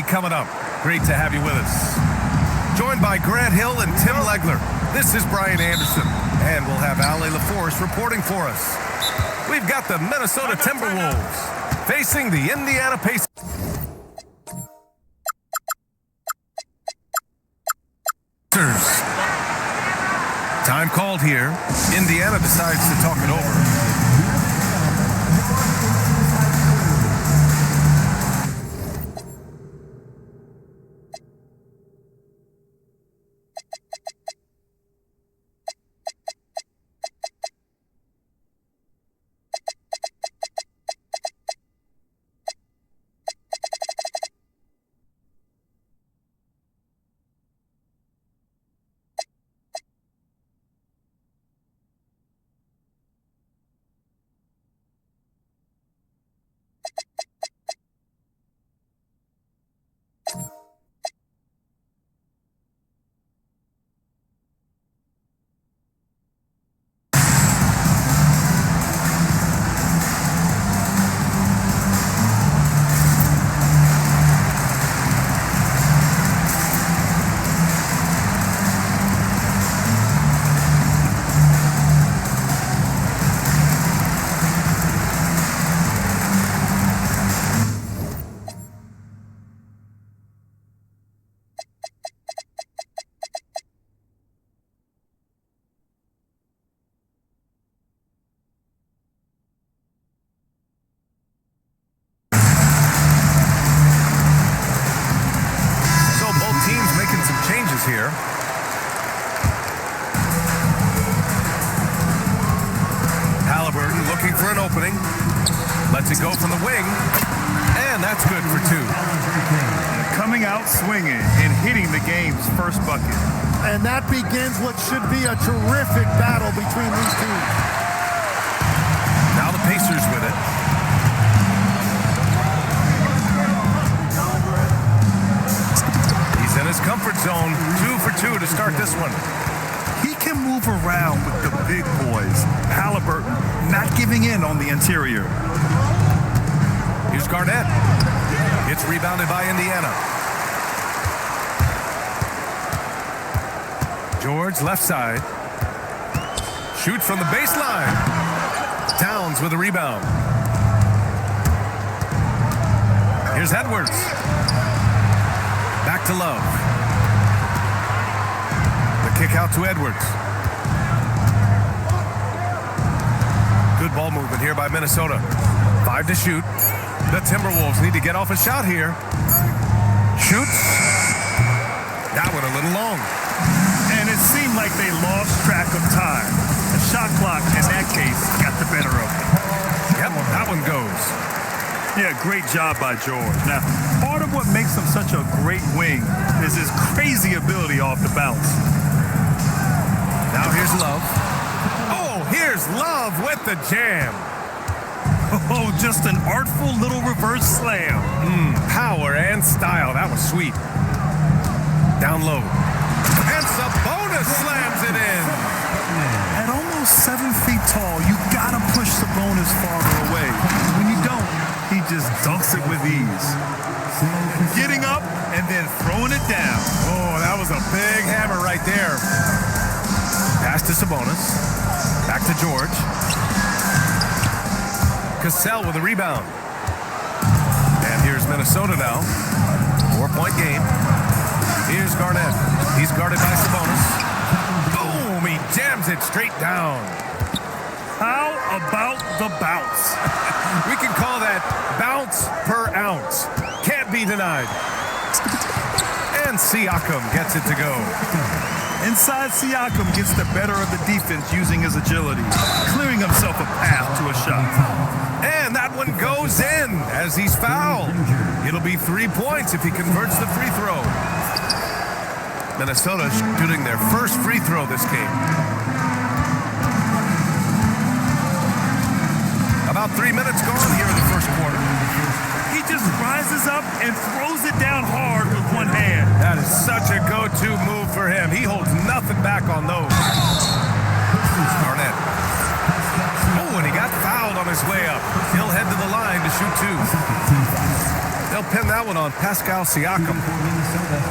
coming up. Great to have you with us. Joined by Grant Hill and Tim Legler. This is Brian Anderson, and we'll have Ale LaForce reporting for us. We've got the Minnesota Timberwolves facing the Indiana Pacers. Time called here. Indiana decides to talk it over. Here. Halliburton looking for an opening. Lets it go from the wing. And that's good for two. Coming out swinging and hitting the game's first bucket. And that begins what should be a terrific battle between these teams. Now the Pacers with it. In his comfort zone, 2 for 2 to start this one. He can move around with the big boys. Halliburton not giving in on the interior. Here's Garnett. It's rebounded by Indiana. George left side. Shoots from the baseline. Towns with a rebound. Here's Edwards. Back to Love. The kick out to Edwards. Good ball movement here by Minnesota. 5 to shoot. The Timberwolves need to get off a shot here. Shoots. That one a little long. And it seemed like they lost track of time. The shot clock, in that case, got the better of them. Yep, that one goes. Yeah, great job by George. Now, part of what makes him such a great wing is his crazy ability off the bounce. Now here's Love. Oh, here's Love with the jam. Oh, just an artful little reverse slam. Power and style. That was sweet. Down low. And Sabonis slams it in. At almost 7 feet tall, you gotta push Sabonis farther away. When you don't, he just dunks it with ease. Getting up and then throwing it down. Oh, that was a big hammer right there. Pass to Sabonis. Back to George. Cassell with a rebound. And here's Minnesota now. 4-point game. Here's Garnett. He's guarded by Sabonis. Boom! He jams it straight down. How about the bounce? We can call that bounce per ounce. Can't be denied. And Siakam gets it to go. Inside, Siakam gets the better of the defense using his agility, clearing himself a path to a shot. And that one goes in as he's fouled. It'll be 3 points if he converts the free throw. Minnesota shooting their first free throw this game. About 3 minutes gone here in the first quarter. He just rises up and throws it down hard with one hand. That is such a go-to move for him. He holds nothing back on those. Garnett. Oh, and he got fouled on his way up. He'll head to the line to shoot 2. They'll pin that one on Pascal Siakam.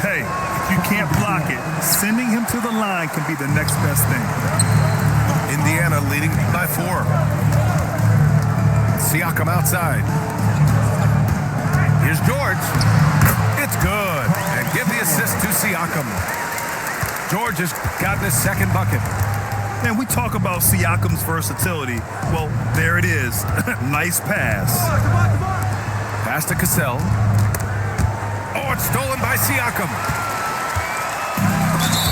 Hey, if you can't block it, sending him to the line can be the next best thing. Indiana leading by 4. Siakam outside. Here's George. It's good. And give the assist to Siakam. George has gotten his second bucket. And we talk about Siakam's versatility. Well, there it is. Nice pass. Pass to Cassell. Oh, it's stolen by Siakam.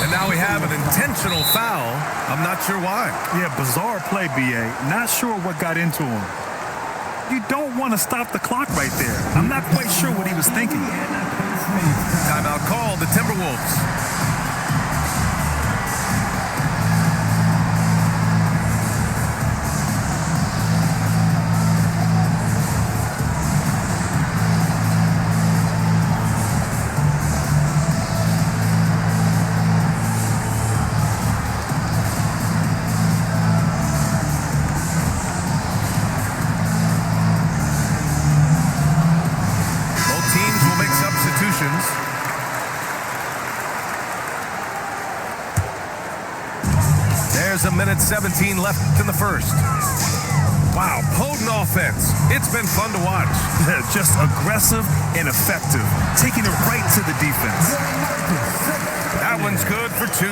And now we have an intentional foul. I'm not sure why. Yeah, bizarre play, B.A. Not sure what got into him. You don't want to stop the clock right there. I'm not quite sure what he was thinking. Timeout called, the Timberwolves. There's a minute 17 left in the first. Wow, potent offense. It's been fun to watch. Just aggressive and effective, taking it right to the defense. That one's good for 2.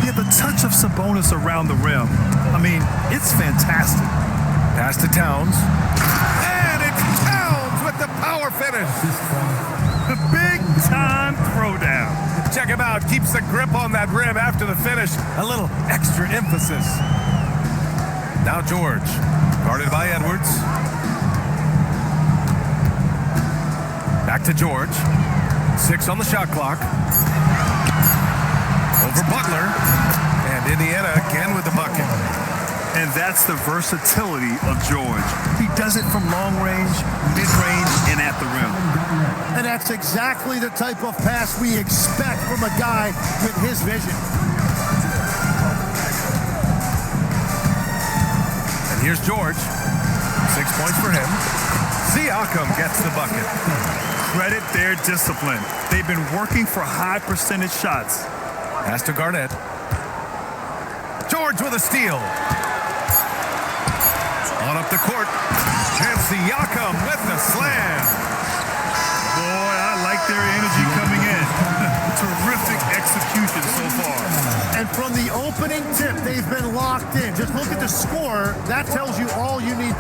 Yeah, the touch of Sabonis around the rim. I mean, it's fantastic. Pass to Towns. And it's Towns with the power finish. The big-time throwdown. Check him out. Keeps the grip on that rim after the finish. A little extra emphasis. Now George. Guarded by Edwards. Back to George. 6 on the shot clock. Over Butler. And Indiana again with the bucket. And that's the versatility of George. He does it from long range, mid-range, and at the rim. And that's exactly the type of pass we expect from a guy with his vision. And here's George. 6 points for him. Siakam gets the bucket. Credit their discipline. They've been working for high percentage shots. Pass to Garnett. George with a steal. On up the court. And Siakam with the slam. Boy, I like their energy coming in. Terrific execution so far. And from the opening tip, they've been locked in. Just look at the score. That tells you all you need.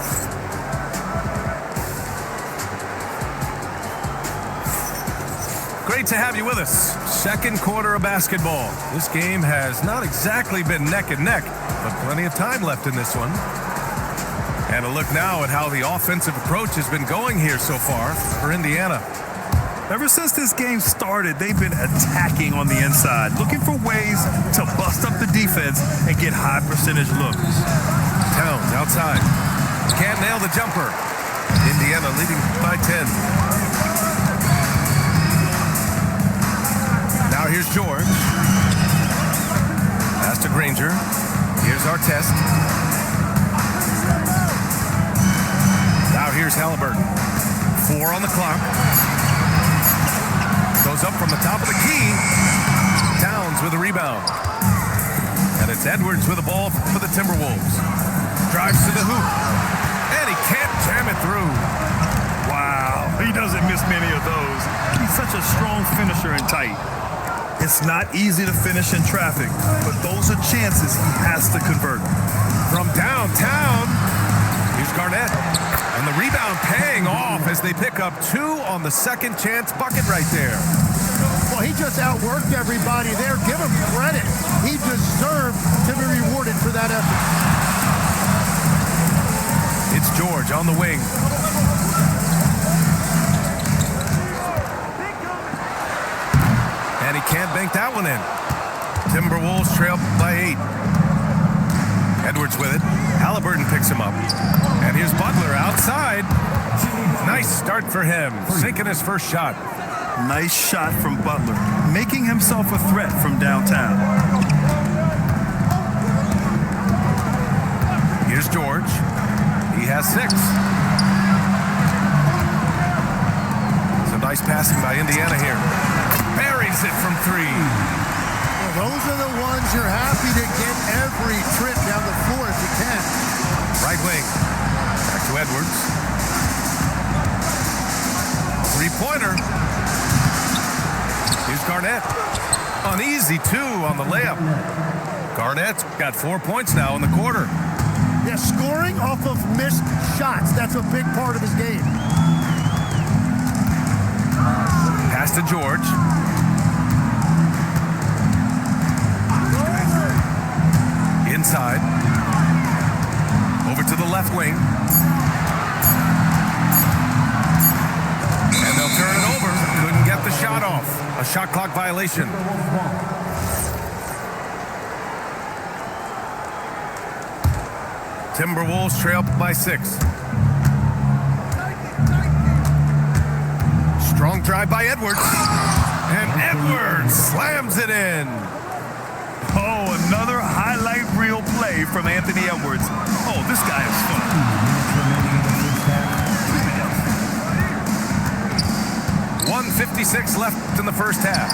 Great to have you with us. Second quarter of basketball. This game has not exactly been neck and neck, but plenty of time left in this one. And a look now at how the offensive approach has been going here so far for Indiana. Ever since this game started, they've been attacking on the inside, looking for ways to bust up the defense and get high percentage looks. Towns outside. Can't nail the jumper. Indiana leading by 10. Now here's George. Pass to Granger. Here's Artest. Now here's Halliburton. 4 on the clock. Goes up from the top of the key. Towns with a rebound. And it's Edwards with the ball for the Timberwolves. Drives to the hoop. And he can't jam it through. Wow, he doesn't miss many of those. He's such a strong finisher and tight. It's not easy to finish in traffic, but those are chances he has to convert. From downtown, here's Garnett. And the rebound paying off as they pick up 2 on the second chance bucket right there. Well, he just outworked everybody there. Give him credit. He deserved to be rewarded for that effort. It's George on the wing. And he can't bank that one in. Timberwolves trail by 8. Edwards with it. Halliburton picks him up. And here's Butler outside. Nice start for him. Sinking his first shot. Nice shot from Butler, making himself a threat from downtown. Here's George. He has 6. Nice passing by Indiana here. Buries it from 3. Well, those are the ones you're happy to get every trip down the floor if you can. Right wing. Back to Edwards. 3-pointer. Here's Garnett. An easy 2 on the layup. Garnett's got 4 points now in the quarter. Yeah, scoring off of missed shots. That's a big part of his game. Pass to George. Inside. Over to the left wing. And they'll turn it over. Couldn't get the shot off. A shot clock violation. Timberwolves trail by 6. Strong drive by Edwards. And Edwards slams it in. Oh, another highlight reel play from Anthony Edwards. Oh, this guy is fun. 1:56 left in the first half.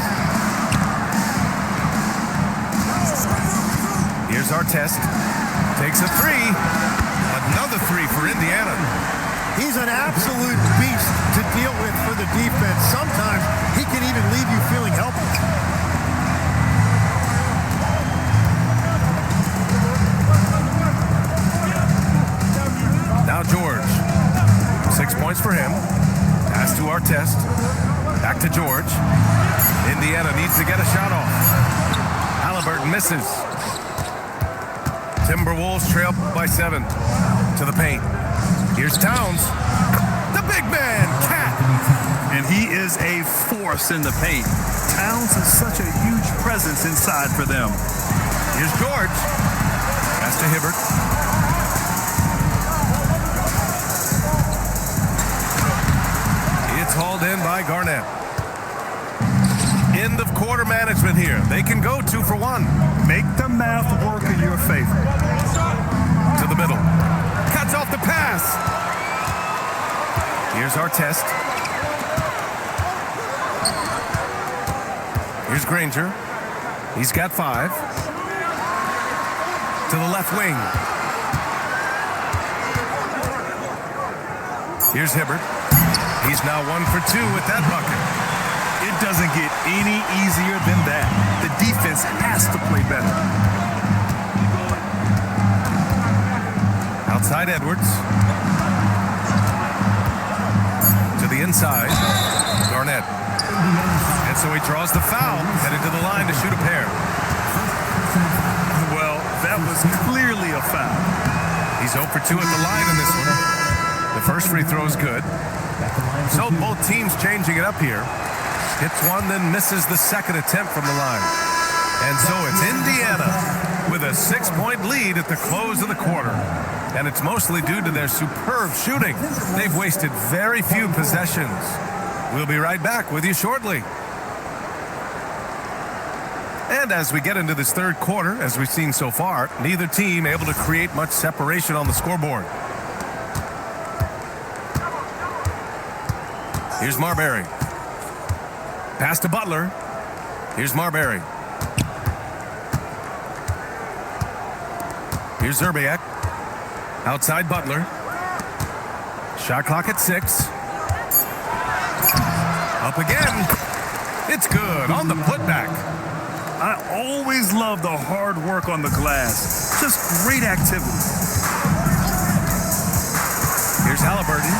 Here's Artest. Takes a 3. Another 3 for Indiana. He's an absolute beast to deal with for the defense. Sometimes he can even leave you feeling helpless. Now George. 6 points for him. Pass to Artest. Back to George. Indiana needs to get a shot off. Halliburton misses. Timberwolves trail by 7 to the paint. Here's Towns. The big man, Cat. And he is a force in the paint. Towns is such a huge presence inside for them. Here's George. Pass to Hibbert. It's hauled in by Garnett. End of quarter management here. They can go 2 for 1. Make the math work in your favor. To the middle. Cuts off the pass. Here's Artest. Here's Granger. He's got 5. To the left wing. Here's Hibbert. He's now 1 for 2 with that bucket. It doesn't get any easier than that. The defense has to play better. Outside Edwards. To the inside. Garnett. And so he draws the foul, headed to the line to shoot a pair. Well, that was clearly a foul. He's 0 for 2 at the line in this one. The first free throw is good. So both teams changing it up here. Hits one, then misses the second attempt from the line. And so it's Indiana with a 6-point lead at the close of the quarter. And it's mostly due to their superb shooting. They've wasted very few possessions. We'll be right back with you shortly. And as we get into this third quarter, as we've seen so far, neither team able to create much separation on the scoreboard. Here's Marbury. Pass to Butler. Here's Marbury. Here's Zerbiak. Outside Butler. Shot clock at 6. Up again. It's good on the putback. I always love the hard work on the glass. Just great activity. Here's Halliburton.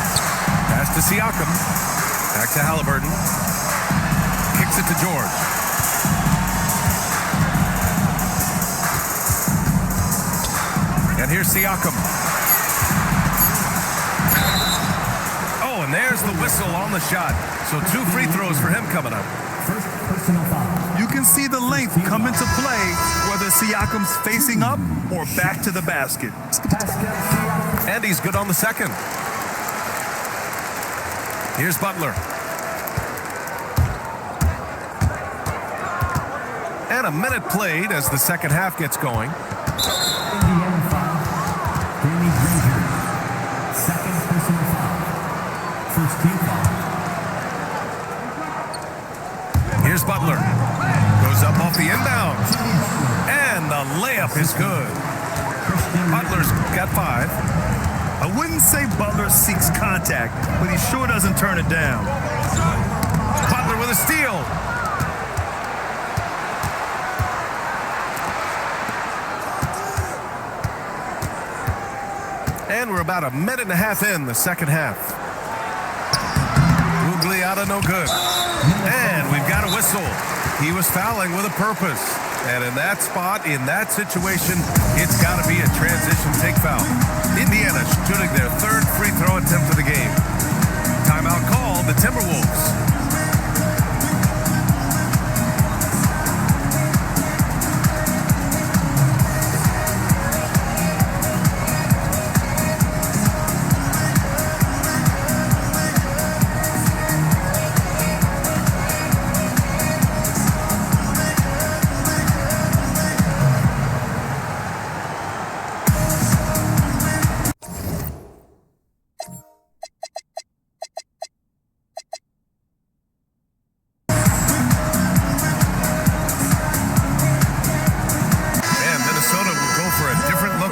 Pass to Siakam. Back to Halliburton. Kicks it to George. And here's Siakam. Oh, and there's the whistle on the shot. So 2 free throws for him coming up. You can see the length come into play whether Siakam's facing up or back to the basket. And he's good on the second. Here's Butler. And a minute played as the second half gets going. Indiana foul. Danny Granger. Second personal foul. First team foul. Here's Butler. Goes up off the inbound. And the layup is good. Butler's got 5. I wouldn't say Butler seeks contact, but he sure doesn't turn it down. Butler with a steal. And we're about a minute and a half in the second half. Gugliotta no good. And we've got a whistle. He was fouling with a purpose. And in that spot, in that situation, it's got to be a transition take foul. Indiana shooting their 3rd free throw attempt of the game. Timeout called the Timberwolves.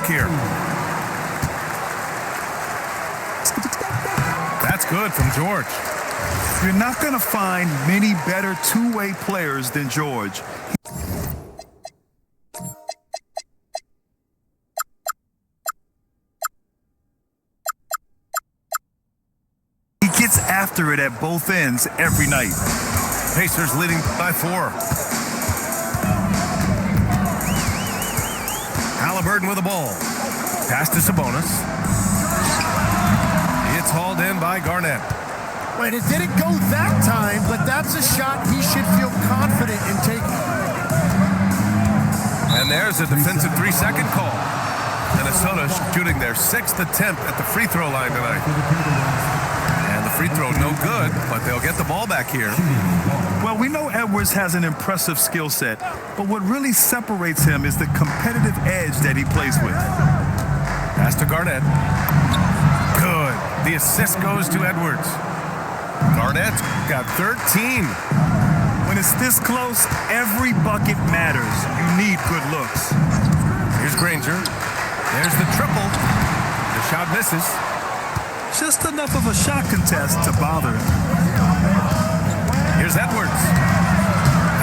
Here. That's good from George. You're not going to find many better two-way players than George. He gets after it at both ends every night. Pacers leading by 4. Halliburton with the ball. Pass to Sabonis. It's hauled in by Garnett. Wait, it didn't go that time, but that's a shot he should feel confident in taking. And there's a defensive 3-second call. Minnesota shooting their 6th attempt at the free throw line tonight. And the free throw no good, but they'll get the ball back here. Well, we know Edwards has an impressive skill set, but what really separates him is the competitive edge that he plays with. Pass to Garnett. Good. The assist goes to Edwards. Garnett's got 13. When it's this close, every bucket matters. You need good looks. Here's Granger. There's the triple. The shot misses. Just enough of a shot contest to bother him. Here's Edwards.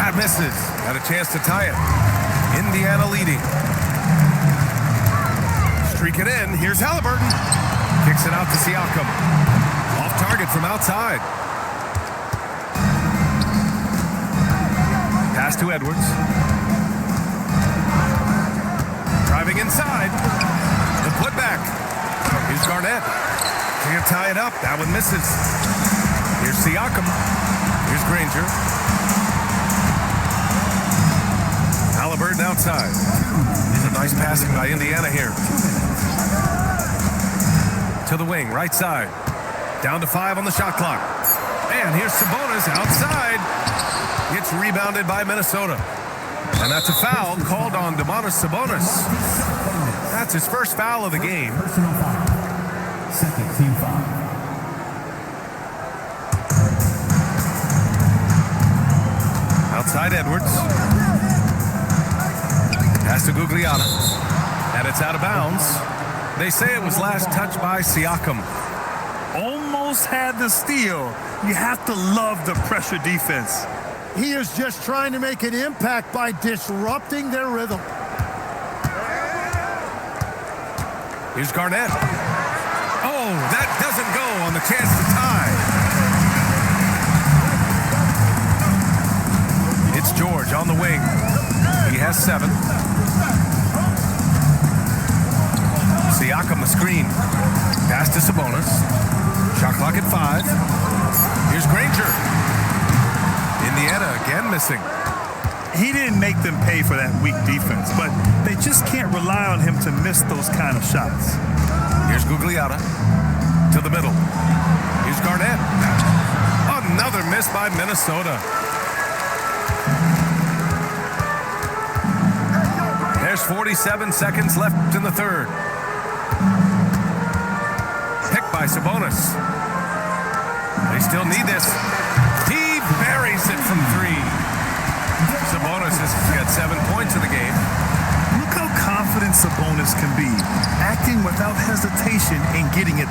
That misses. Got a chance to tie it. Indiana leading. Streak it in. Here's Halliburton. Kicks it out to Siakam. Off target from outside. Pass to Edwards. Driving inside. The putback. Here's Garnett. Can you tie it up? That one misses. Here's Siakam. Here's Granger. Halliburton outside. These are nice passing by Indiana here. To the wing, right side. Down to 5 on the shot clock. And here's Sabonis outside. Gets rebounded by Minnesota. And that's a foul called on Domantas Sabonis. That's his first foul of the game. Personal foul. Second team foul. Outside Edwards. Pass to Gugliotta. And it's out of bounds. They say it was last touched by Siakam. Almost had the steal. You have to love the pressure defense. He is just trying to make an impact by disrupting their rhythm. Here's Garnett. Oh, that doesn't go on the chance to tie. It's George on the wing. He has 7. Siakam the screen. Pass to Sabonis. Shot clock at 5. Here's Granger. Indiana again missing. He didn't make them pay for that weak defense, but they just can't rely on him to miss those kind of shots. Here's Gugliotta to the middle. Here's Garnett. Another miss by Minnesota. There's 47 seconds left in the third. Picked by Sabonis. They still need this. He buries it from 3.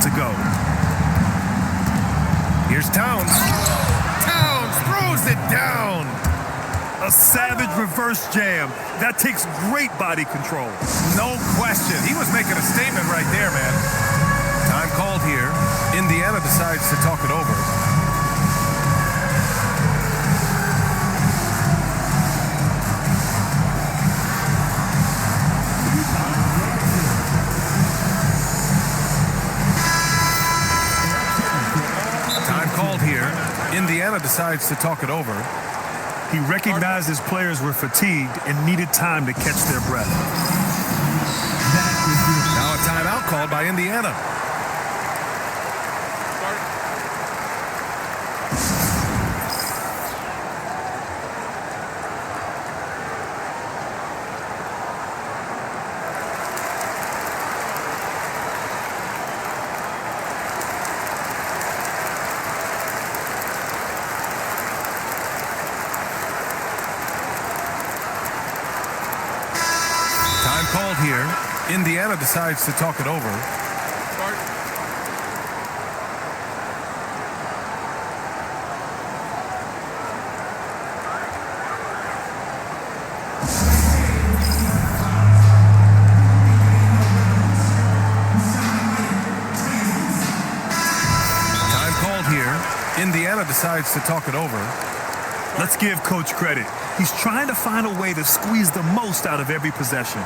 to go. Here's Towns. Towns throws it down. A savage reverse jam. That takes great body control. No question. He was making a statement right there, man. Time called here. Indiana decides to talk it over. Time called here. Indiana decides to talk it over. He recognized his players were fatigued and needed time to catch their breath. Now a timeout called by Indiana. Time called here. Indiana decides to talk it over. Time called here. Indiana decides to talk it over. Let's give Coach credit. He's trying to find a way to squeeze the most out of every possession.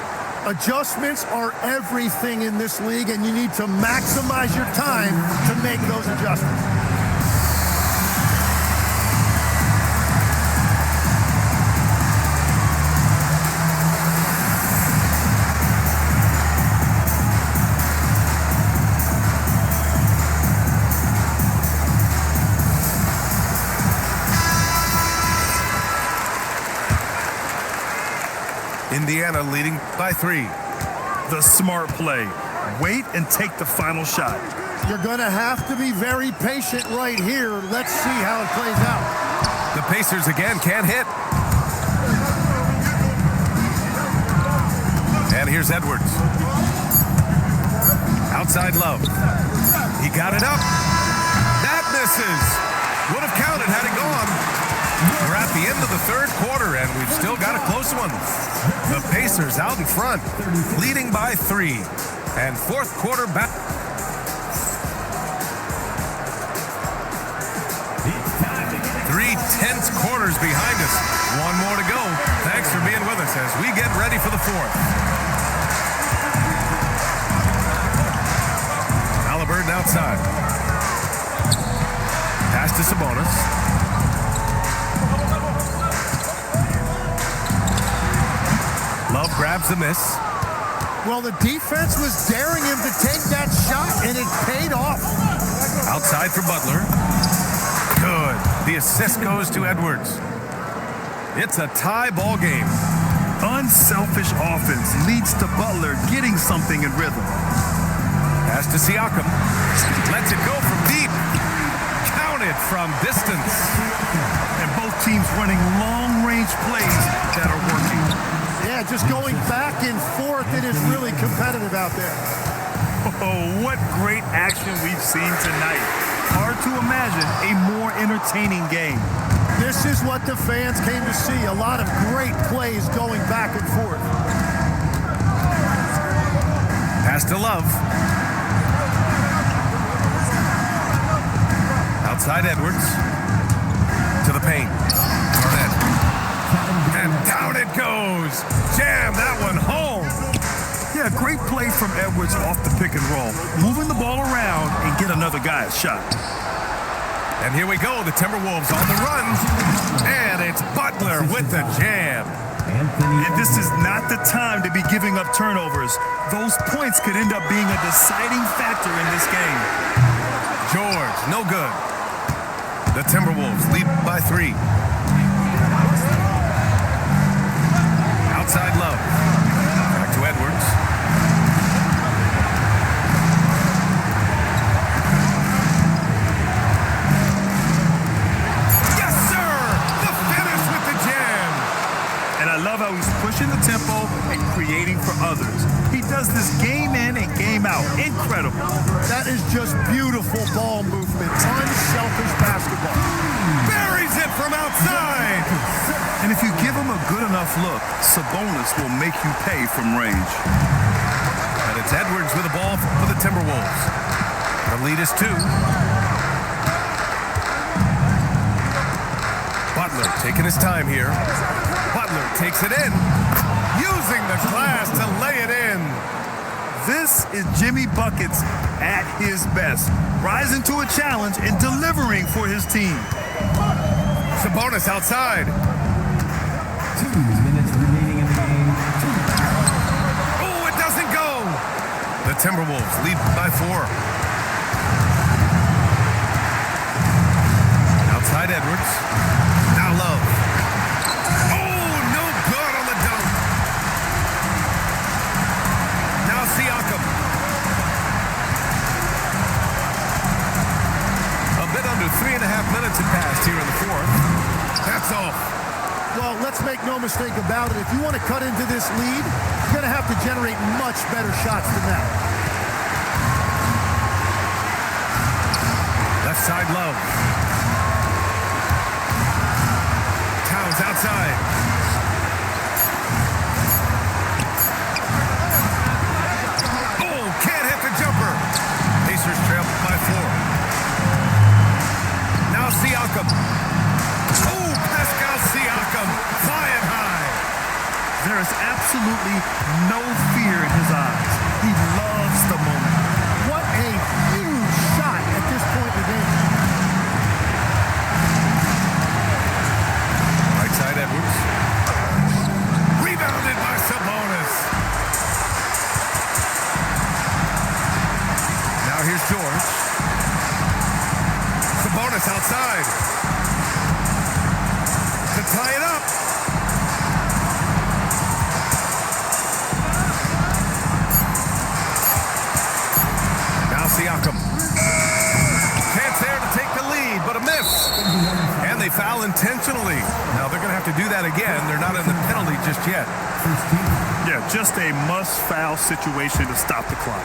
Adjustments are everything in this league, and you need to maximize your time to make those adjustments. Indiana leading by 3. The smart play. Wait and take the final shot. You're going to have to be very patient right here. Let's see how it plays out. The Pacers again can't hit. And here's Edwards. Outside Love. He got it up. That misses. Would have counted had it gone. We're at the end of the third quarter, and we've still got a close one. The Pacers out in front, leading by 3. And fourth quarter back. 3 tense quarters behind us. One more to go. Thanks for being with us as we get ready for the fourth. Halliburton outside. Pass to Sabonis. Love grabs the miss. Well, the defense was daring him to take that shot, and it paid off. Outside for Butler. Good. The assist goes to Edwards. It's a tie ball game. Unselfish offense leads to Butler getting something in rhythm. Pass to Siakam. Lets it go from deep. Counted from distance. And both teams running long-range plays that are working. Yeah, just going back and forth. It is really competitive out there. Oh, what great action we've seen tonight. Hard to imagine a more entertaining game. This is what the fans came to see. A lot of great plays going back and forth. Pass to Love. Outside Edwards. To the paint. Garnett. And down it goes. Jam that one home. Yeah, great play from Edwards off the pick and roll. Moving the ball around and get another guy a shot. And here we go. The Timberwolves on the run. And it's Butler with the jam. And this is not the time to be giving up turnovers. Those points could end up being a deciding factor in this game. George, no good. The Timberwolves lead by 3. Outside Love. Back to Edwards. Yes, sir! The finish with the jam. And I love how he's pushing the tempo and creating for others. He does this game in and game out. Incredible. That is just beautiful ball movement. Unselfish basketball. Buries it from outside. And if you give him a good enough look, Sabonis will make you pay from range. And it's Edwards with the ball for the Timberwolves. The lead is 2. Butler taking his time here. Butler takes it in, using the glass to lay it in. This is Jimmy Buckets at his best, rising to a challenge and delivering for his team. Sabonis outside. 2 minutes remaining in the game. Oh, it doesn't go. The Timberwolves lead by 4. Outside Edwards. Now Love. Oh, no good on the dunk. Now Siakam. A bit under 3.5 minutes had passed here in the 4th. That's off. Well, let's make no mistake about it. If you want to cut into this lead, you're going to have to generate much better shots than that. Left side Love. Towns outside. Oh, can't hit the jumper. Pacers trail by 4. Now Siakam. Oh, Pascal Siakam flying high. There is absolutely no fear in his eyes. He loves the moment. What a huge shot at this point in the game. Right side Edwards. Rebounded by Sabonis. Now here's George. Sabonis outside. To tie it up. Now Siakam. Chance there to take the lead, but a miss. And they foul intentionally. Now they're going to have to do that again. They're not in the penalty just yet. Yeah, just a must-foul situation to stop the clock.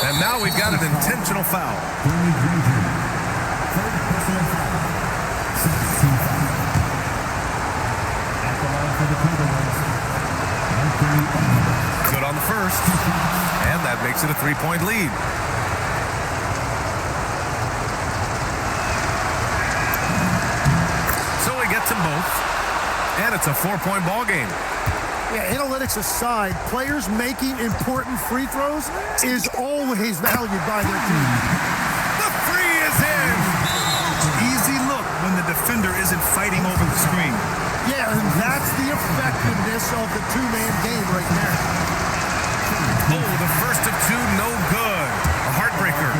And now we've got an intentional foul. Danny Granger. Third personal foul. Second team foul. At the line for the Timberwolves. Anthony Edwards. Good on the first. And that makes it a 3-point lead. So he gets them both. And it's a 4-point ball game. Yeah, analytics aside, players making important free throws is always valued by their team. The three is in. Easy look when the defender isn't fighting over the screen. Yeah, and that's the effectiveness of the two-man game right there. Oh, the first of 2, no good. A heartbreaker.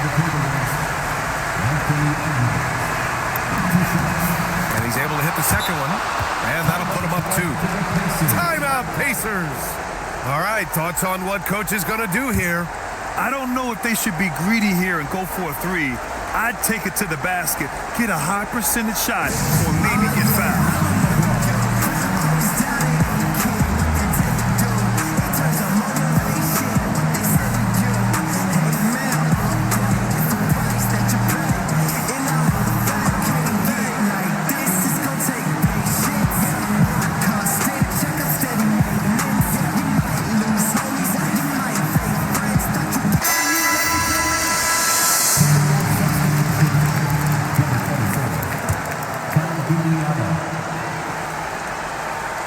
And he's able to hit the second one. And that'll put him up 2. Timeout, Pacers. All right, thoughts on what coach is going to do here? I don't know if they should be greedy here and go for a 3. I'd take it to the basket, get a high percentage shot, or maybe get fouled.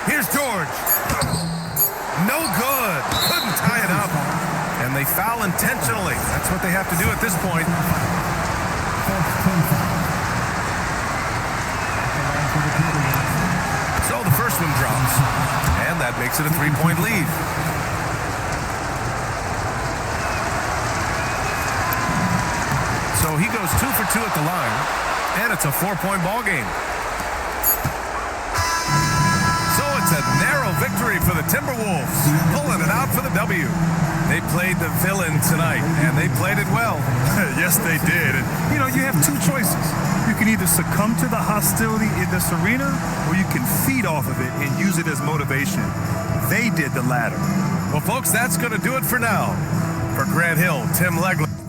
Here's George. No good. Couldn't tie it up. And they foul intentionally. That's what they have to do at this point. So the first one drops. And that makes it a 3-point lead. So he goes 2 for 2 at the line. And it's a 4-point ball game. It's a narrow victory for the Timberwolves, pulling it out for the W. They played the villain tonight, and they played it well. Yes, they did. And, you have 2 choices. You can either succumb to the hostility in this arena, or you can feed off of it and use it as motivation. They did the latter. Well, folks, that's going to do it for now. For Grant Hill, Tim Legler.